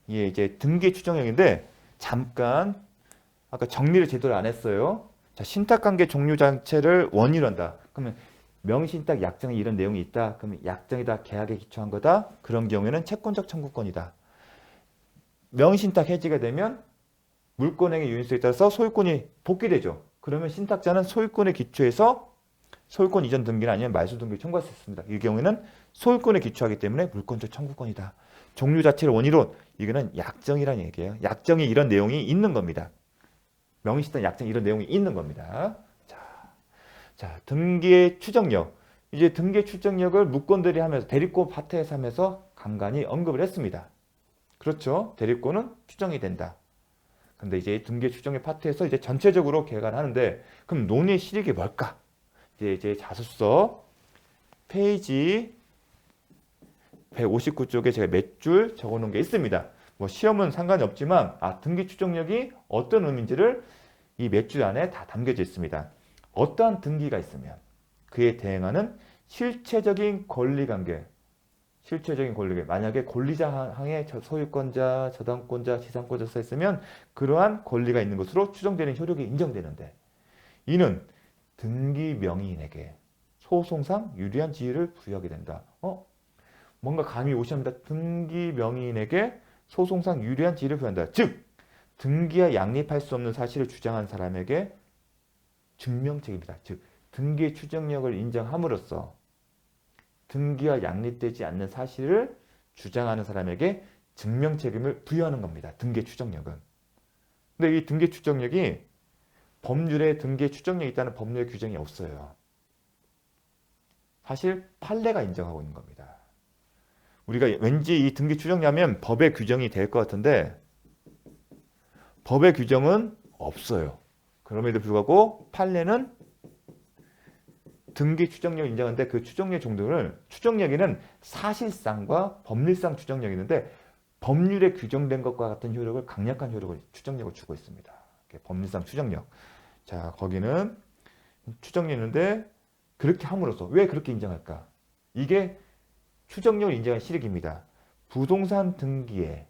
이게 이제 등기 추정형인데 잠깐 아까 정리를 제대로 안 했어요. 자, 신탁관계 종류 자체를 원인으로 한다. 그러면 명의신탁 약정에 이런 내용이 있다. 그러면 약정이다. 계약에 기초한 거다. 그런 경우에는 채권적 청구권이다. 명의신탁 해지가 되면 물권행위 유인수에 따라서 소유권이 복귀되죠. 그러면 신탁자는 소유권에 기초해서 소유권 이전 등기나 아니면 말소 등기를 청구할 수 있습니다. 이 경우에는 소유권에 기초하기 때문에 물권적 청구권이다. 종류 자체를 원인으로 이거는 약정이라는 얘기예요. 약정에 이런 내용이 있는 겁니다. 명의신탁 약정 이런 내용이 있는 겁니다. 자, 등기의 추정력. 이제 등기의 추정력을 무권들이 하면서 대리권 파트에서 하면서 간간히 언급을 했습니다. 그렇죠? 대리권은 추정이 된다. 근데 이제 등기 추정의 파트에서 이제 전체적으로 계획을 하는데 그럼 논의 실익이 뭘까? 이제 자습서 페이지 159쪽에 제가 몇 줄 적어 놓은 게 있습니다. 뭐 시험은 상관이 없지만 등기 추정력이 어떤 의미인지를 이 몇 줄 안에 다 담겨져 있습니다. 어떠한 등기가 있으면 그에 대응하는 실체적인 권리관계, 만약에 권리자 항에 소유권자, 저당권자, 지상권자 써 있으면 그러한 권리가 있는 것으로 추정되는 효력이 인정되는데 이는 등기 명의인에게 소송상 유리한 지위를 부여하게 된다. 뭔가 감이 오십니다. 등기 명의인에게 소송상 유리한 지위를 부여한다. 즉 등기와 양립할 수 없는 사실을 주장한 사람에게 증명책임이다. 즉 등기의 추정력을 인정함으로써 등기와 양립되지 않는 사실을 주장하는 사람에게 증명책임을 부여하는 겁니다. 등기 추정력은. 근데 이 등기 추정력이 법률에 등기 추정력이 있다는 법률 규정이 없어요. 사실 판례가 인정하고 있는 겁니다. 우리가 왠지 이 등기 추정력하면 법의 규정이 될 것 같은데 법의 규정은 없어요. 그럼에도 불구하고 판례는 등기 추정력 인정하는데 그 추정력 정도를 추정력에는 사실상과 법률상 추정력이 있는데 법률에 규정된 것과 같은 효력을 강력한 효력을 추정력을 주고 있습니다. 법률상 추정력. 자, 거기는 추정력이 있는데 그렇게 함으로써 왜 그렇게 인정할까? 이게 추정력을 인정한 실익입니다. 부동산 등기에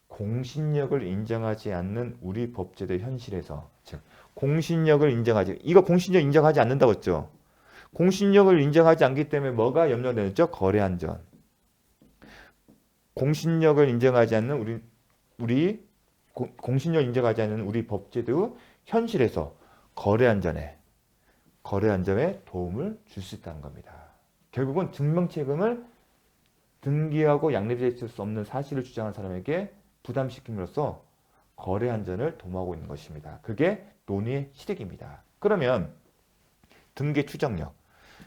공신력을 인정하지 않는 우리 법제도 현실에서 즉 공신력을 인정하지 이거 공신력 인정하지 않는다고 했죠. 공신력을 인정하지 않기 때문에 뭐가 염려되죠? 거래 안전. 공신력을 인정하지 않는 공신력 인정하지 않는 우리 법제도 현실에서 거래 안전에 도움을 줄 수 있다는 겁니다. 결국은 증명 책임을 등기하고 양립될 수 없는 사실을 주장한 사람에게 부담시킴으로써 거래 안전을 도모하고 있는 것입니다. 그게 논의의 실익입니다. 그러면 등기 추정력.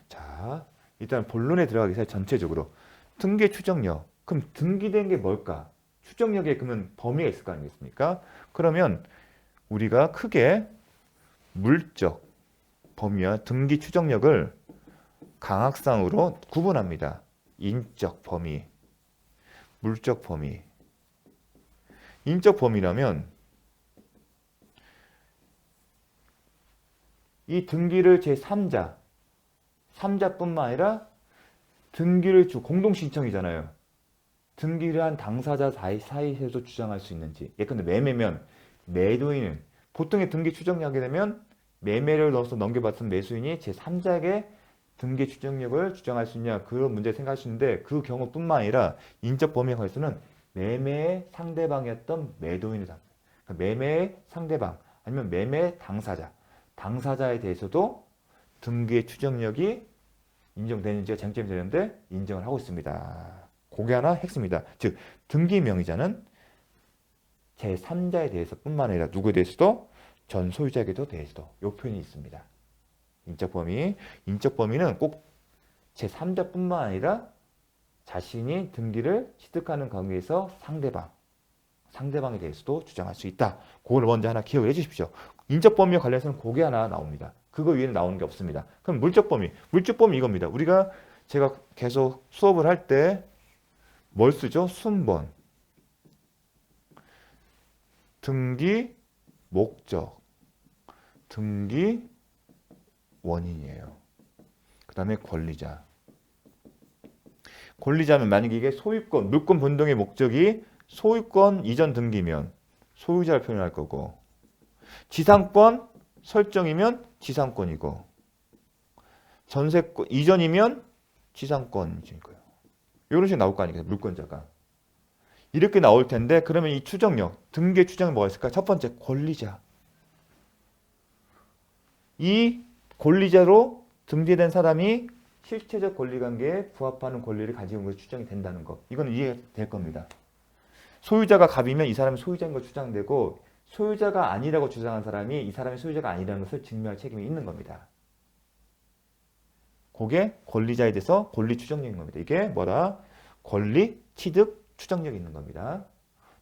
자, 일단 본론에 들어가기 전에 전체적으로 등기 추정력. 그럼 등기된 게 뭘까? 추정력에 그러면 범위가 있을 거 아니겠습니까? 그러면 우리가 크게 물적 범위와 등기 추정력을 강학상으로 구분합니다. 인적 범위, 물적 범위. 인적 범위라면 이 등기를 제3자뿐만 아니라 등기를 공동 신청이잖아요. 등기를 한 당사자 사이에서도 주장할 수 있는지. 예컨대 매매면 매도인은 보통의 등기 추정력이 되면 매매를 넣어서 넘겨받은 매수인이 제3자에게 등기 추정력을 주장할 수 있냐 그런 문제 생각하시는데 그 경우뿐만 아니라 인적 범위에 관해서는 매매의 상대방이었던 매도인이다. 그러니까 매매의 상대방 아니면 매매 당사자에 대해서도 등기의 추정력이 인정되는지가 쟁점이 되는데 인정을 하고 있습니다. 그게 하나 핵심이다. 즉 등기 명의자는 제3자에 대해서뿐만 아니라 누구에 대해서도 전 소유자에게도 대해서도 이 표현이 있습니다. 인적 범위는 꼭 제3자뿐만 아니라 자신이 등기를 취득하는 관계에서 상대방에 대해서도 주장할 수 있다. 그걸 먼저 하나 기억을 해주십시오. 인적 범위와 관련해서는 그게 하나 나옵니다. 그거 위에는 나오는 게 없습니다. 그럼 물적 범위 이겁니다. 제가 계속 수업을 할 때 뭘 쓰죠? 순번, 등기 목적, 등기 원인이에요. 그 다음에 권리자면 만약에 이게 소유권, 물권 변동의 목적이 소유권 이전 등기면 소유자를 표현할 거고, 지상권 설정이면 지상권이고, 전세권 이전이면 지상권인 거예요. 이런 식으로 나올 거 아니에요, 물권자가. 이렇게 나올 텐데, 그러면 이 추정력, 등기의 추정이 뭐가 있을까? 첫 번째, 권리자. 이 권리자로 등재된 사람이 실체적 권리관계에 부합하는 권리를 가지고 있는 것이 추정이 된다는 거. 이건 이해될 겁니다. 소유자가 갑이면 이 사람이 소유자인 걸 주장되고, 소유자가 아니라고 주장한 사람이 이 사람이 소유자가 아니라는 것을 증명할 책임이 있는 겁니다. 그게 권리자에 대해서 권리 추정력인 겁니다. 이게 뭐다? 권리 취득 추정력이 있는 겁니다.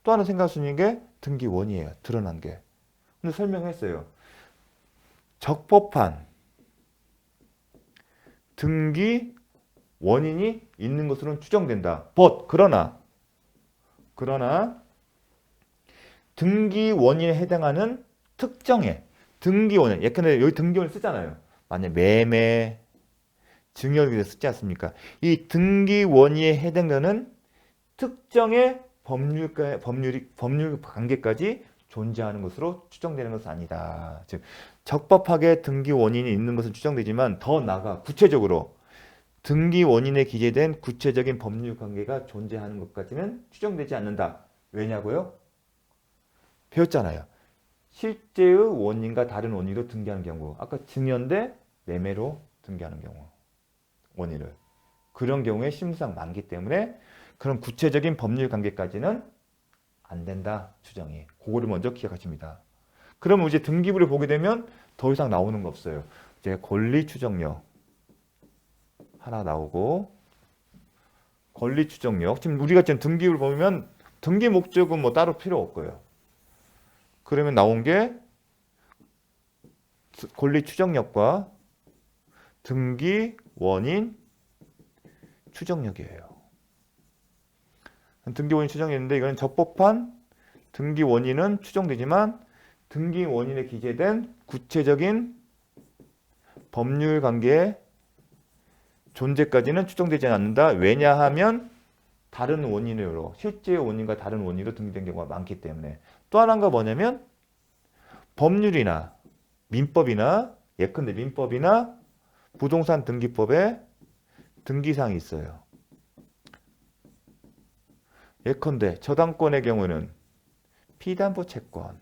또 하나 생각할 수 있는 게 등기원이에요. 드러난 게. 근데 설명했어요. 적법한 등기 원인이 있는 것으로는 추정된다. 그러나 등기 원인에 해당하는 특정의 등기 원인, 예컨대 여기 등기 원인 쓰잖아요. 만약 매매, 증여를 쓰지 않습니까? 이 등기 원인에 해당되는 특정의 법률 관계까지 존재하는 것으로 추정되는 것은 아니다. 즉 적법하게 등기 원인이 있는 것은 추정되지만 더 나아가 구체적으로 등기 원인에 기재된 구체적인 법률 관계가 존재하는 것까지는 추정되지 않는다. 왜냐고요? 배웠잖아요. 실제의 원인과 다른 원인으로 등기하는 경우, 아까 증여인데 매매로 등기하는 경우 원인을, 그런 경우에 심사상 많기 때문에 그런 구체적인 법률 관계까지는 안 된다. 추정이. 그거를 먼저 기억하십니다. 그러면 이제 등기부를 보게 되면 더 이상 나오는 거 없어요. 이제 권리 추정력 하나 나오고, 권리 추정력. 지금 우리가 지금 등기부를 보면 등기 목적은 뭐 따로 필요 없고요. 그러면 나온 게 권리 추정력과 등기 원인 추정력이에요. 등기 원인 추정력인데 이거는 적법한 등기 원인은 추정되지만 등기 원인에 기재된 구체적인 법률 관계의 존재까지는 추정되지 않는다. 왜냐하면 다른 원인으로, 실제의 원인과 다른 원인으로 등기된 경우가 많기 때문에. 또 하나가 뭐냐면 법률이나 민법이나, 예컨대 민법이나 부동산 등기법에 등기사항이 있어요. 예컨대 저당권의 경우는 피담보 채권,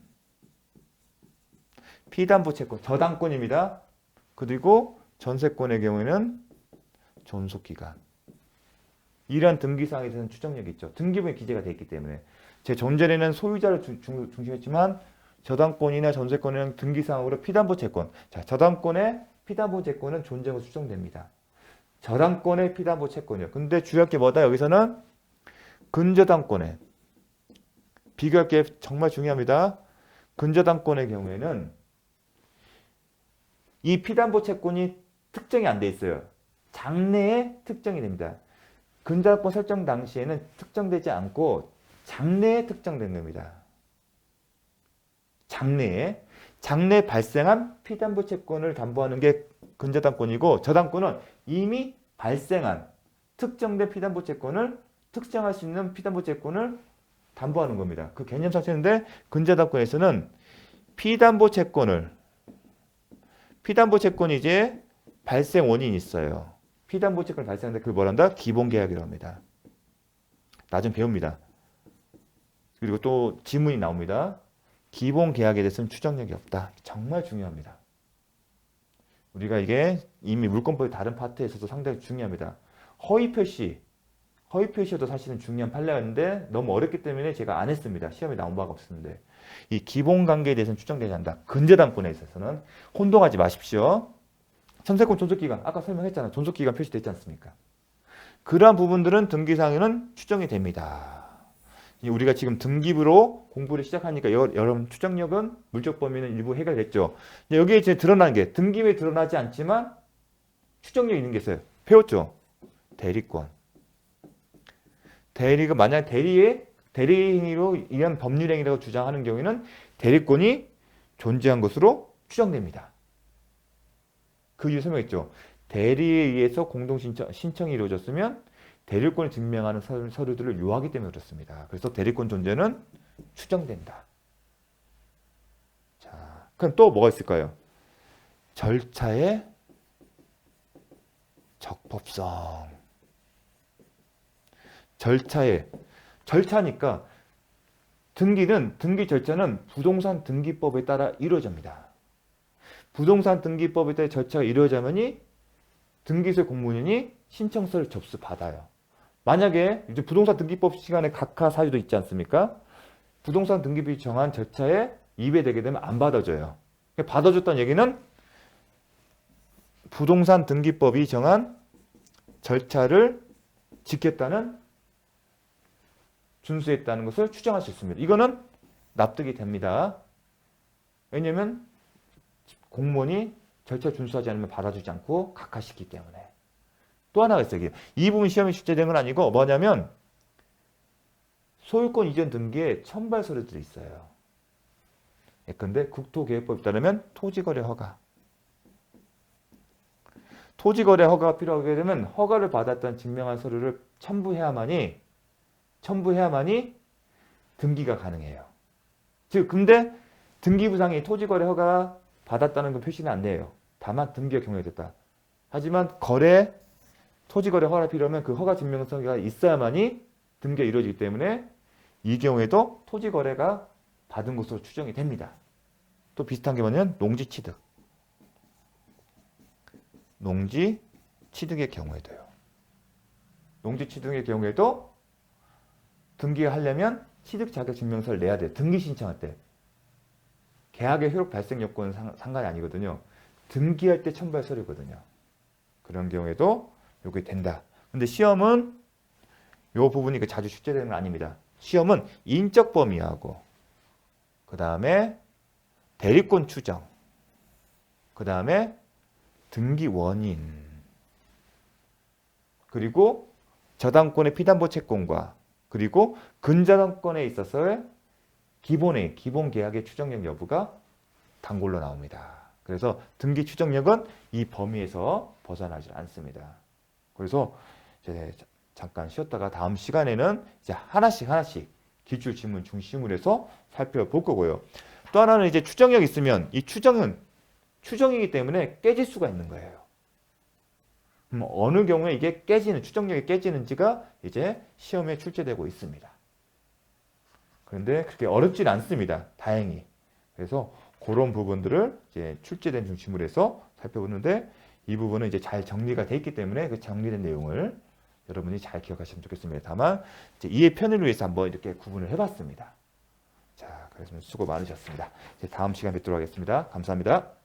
저당권입니다. 그리고 전세권의 경우에는 존속기간. 이러한 등기사항에 대해서는 추정력이 있죠. 등기부에 기재가 되어 있기 때문에. 제 전전에는 소유자를 중심했지만 저당권이나 전세권은 등기사항으로 피담보 채권. 자, 저당권의 피담보 채권은 존재하고 추정됩니다. 저당권의 피담보 채권이요. 근데 주의할 게 뭐다? 여기서는 근저당권에 비교할 게 정말 중요합니다. 근저당권의 경우에는 이 피담보 채권이 특정이 안 돼 있어요. 장래에 특정이 됩니다. 근저당권 설정 당시에는 특정되지 않고 장래에 특정된 겁니다. 장래에 발생한 피담보 채권을 담보하는 게 근저당권이고, 저당권은 이미 발생한 특정된 피담보 채권을 특정할 수 있는 피담보 채권을 담보하는 겁니다. 그 개념 자체인데, 근저당권에서는 피담보 채권이 이제 발생 원인이 있어요. 피담보 채권을 발생하는데 그걸 뭐란다? 기본계약이라고 합니다. 나중에 배웁니다. 그리고 또 지문이 나옵니다. 기본계약에 대해서는 추정력이 없다. 정말 중요합니다. 우리가 이게 이미 물권법의 다른 파트에 있어서 상당히 중요합니다. 허위표시도 사실은 중요한 판례였는데 너무 어렵기 때문에 제가 안 했습니다. 시험에 나온 바가 없었는데. 이 기본관계에 대해서는 추정되지 않는다. 근저당권에 있어서는 혼동하지 마십시오. 전세권 존속기간, 아까 설명했잖아요. 존속기간 표시되지 않습니까? 그러한 부분들은 등기상에는 추정이 됩니다. 우리가 지금 등기부로 공부를 시작하니까 여러분 추정력은 물적 범위는 일부 해결됐죠. 여기에 이제 드러난 게 등기부에 드러나지 않지만 추정력 있는 게 있어요. 배웠죠? 대리권. 대리가 만약 대리행위로 이런 법률행위라고 주장하는 경우에는 대리권이 존재한 것으로 추정됩니다. 그 이유 설명했죠. 대리에 의해서 공동신청이 이루어졌으면 대리권을 증명하는 서류들을 요하기 때문에 그렇습니다. 그래서 대리권 존재는 추정된다. 자, 그럼 또 뭐가 있을까요? 절차의 적법성. 절차니까 등기 절차는 부동산 등기법에 따라 이루어집니다. 부동산 등기법에 따라 절차가 이루어지면이 등기소의 공무원이 신청서를 접수받아요. 만약에 이제 부동산 등기법 시간에 각하 사유도 있지 않습니까? 부동산 등기법이 정한 절차에 위배되게 되면 안 받아줘요. 받아줬다는 얘기는 부동산 등기법이 정한 절차를 지켰다는, 준수했다는 것을 추정할 수 있습니다. 이거는 납득이 됩니다. 왜냐하면 공무원이 절차 준수하지 않으면 받아주지 않고 각하시키기 때문에. 또 하나가 있어요. 이 부분 시험에 출제된 건 아니고 뭐냐면 소유권 이전 등기에 첨부할 서류들이 있어요. 예컨대 국토계획법에 따르면 토지거래 허가. 토지거래 허가가 필요하게 되면 허가를 받았다는 증명한 서류를 첨부해야만이 등기가 가능해요. 즉 근데 등기부상이 토지거래 허가 받았다는 건 표시는 안 돼요. 다만 등기가 경로됐다. 하지만 토지거래 허가가 필요하면 그 허가 증명서가 있어야만이 등기가 이루어지기 때문에 이 경우에도 토지거래가 받은 것으로 추정이 됩니다. 또 비슷한 게 뭐냐면 농지취득. 농지취득의 경우에도요. 농지취득의 경우에도 등기를 하려면 취득 자격 증명서를 내야 돼요. 등기 신청할 때. 계약의 효력 발생 요건은 상관이 아니거든요. 등기할 때 첨부할 서류거든요. 그런 경우에도 이게 된다. 근데 시험은 이 부분이 자주 출제되는 건 아닙니다. 시험은 인적 범위하고 그 다음에 대리권 추정, 그 다음에 등기 원인, 그리고 저당권의 피담보 채권과 그리고 근저당권에 있어서의 기본 계약의 추정력 여부가 단골로 나옵니다. 그래서 등기 추정력은 이 범위에서 벗어나지 않습니다. 그래서 이제 잠깐 쉬었다가 다음 시간에는 이제 하나씩 기출 지문 중심으로 해서 살펴볼 거고요. 또 하나는 이제 추정력이 있으면 이 추정은 추정이기 때문에 깨질 수가 있는 거예요. 어느 경우에 이게 추정력이 깨지는지가 이제 시험에 출제되고 있습니다. 그런데 그렇게 어렵진 않습니다. 다행히. 그래서 그런 부분들을 이제 출제된 중심으로 해서 살펴보는데 이 부분은 이제 잘 정리가 돼 있기 때문에 그 정리된 내용을 여러분이 잘 기억하시면 좋겠습니다. 다만 이제 이해 편의를 위해서 한번 이렇게 구분을 해봤습니다. 자, 그래서 수고 많으셨습니다. 이제 다음 시간에 뵙도록 하겠습니다. 감사합니다.